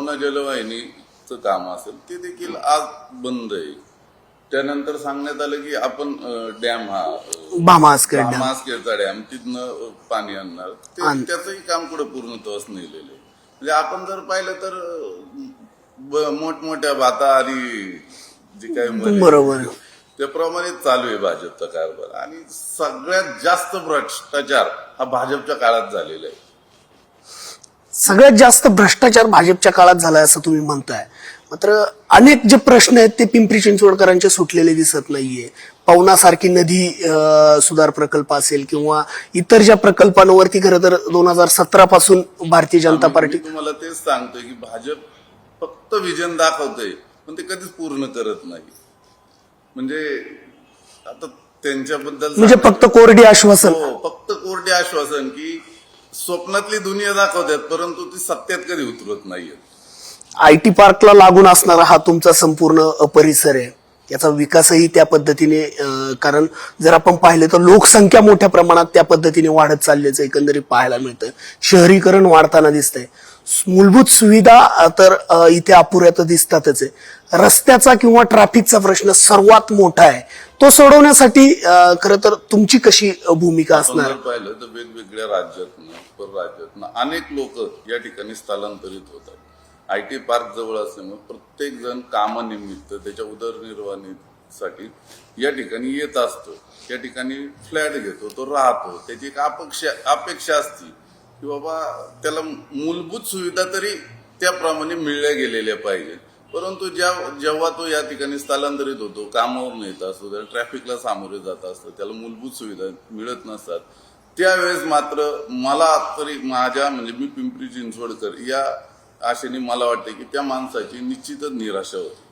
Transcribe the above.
पवना जलवाहिनीचं काम असेल ते देखील आज बंद आहे. त्यानंतर सांगण्यात आलं की आपण डॅम हा भामासखेडचा डॅम तिथनं पाणी आणणार, त्याचंही काम कुठं पूर्णत्वास नेलेलं आहे. म्हणजे आपण जर पाहिलं तर मोठमोठ्या भाता आणि जे काही बरोबर त्याप्रमाणे चालू आहे भाजपचा कारभार. आणि सगळ्यात जास्त भ्रष्टाचार हा भाजपच्या काळात झालेला आहे. सगळ्यात जास्त भ्रष्टाचार भाजपच्या काळात झालाय असं तुम्ही म्हणताय. मात्र अनेक जे प्रश्न आहेत ते पिंपरी चिंचवडकरांचे सुटलेले दिसत नाहीये. पवनासारखी नदी सुधार प्रकल्प असेल किंवा इतर ज्या प्रकल्पांवरती खरं तर 2017 पासून भारतीय जनता पार्टी तुम्हाला तेच सांगतोय की भाजप फक्त विजन दाखवतोय पण ते कधीच पूर्ण करत नाही. म्हणजे आता त्यांच्याबद्दल म्हणजे फक्त कोरडी आश्वासन, फक्त कोरडे आश्वासन की स्वप्नातली दुनिया दाखवतात परंतु ती सत्यात कधी उतरत नाहीये. IT पार्कला लागून असणारा हा तुमचा संपूर्ण परिसर आहे, याचा विकासही त्या पद्धतीने कारण जर आपण पाहिलं तर लोकसंख्या मोठ्या प्रमाणात त्या पद्धतीने वाढत चालल्याचं एकंदरीत पाहायला मिळतं. शहरीकरण वाढताना दिसतंय. मूलभूत सुविधा तर इथे अपुऱ्या तर दिसतातच आहे. रस्त्याचा किंवा ट्रॅफिकचा प्रश्न सर्वात मोठा आहे. तो सोडवण्यासाठी खरं तर तुमची कशी भूमिका असणार? पाहिलं तर वेगवेगळ्या राज्यातनं परराज्यातनं अनेक लोक या ठिकाणी स्थलांतरित होतात. IT पार्क जवळ असल्यामुळे प्रत्येक जण कामानिमित्त त्याच्या उदरनिर्वाहासाठी या ठिकाणी येत असतो. या ठिकाणी फ्लॅट घेतो, तो राहतो. त्याची एक अपेक्षा असते की बाबा त्याला मूलभूत सुविधा तरी त्याप्रमाणे मिळल्या गेलेल्या पाहिजे. परंतु जेव्हा तो या ठिकाणी स्थलांतरित होतो, कामावरून येत असतो, त्याला ट्रॅफिकला सामोरे जात असतं, त्याला मूलभूत सुविधा मिळत नसतात, त्यावेळेस मात्र मला तरी माझ्या म्हणजे मी पिंपरी चिंचवडकर या आशेने मला वाटते की त्या माणसाची निश्चितच निराशा होती.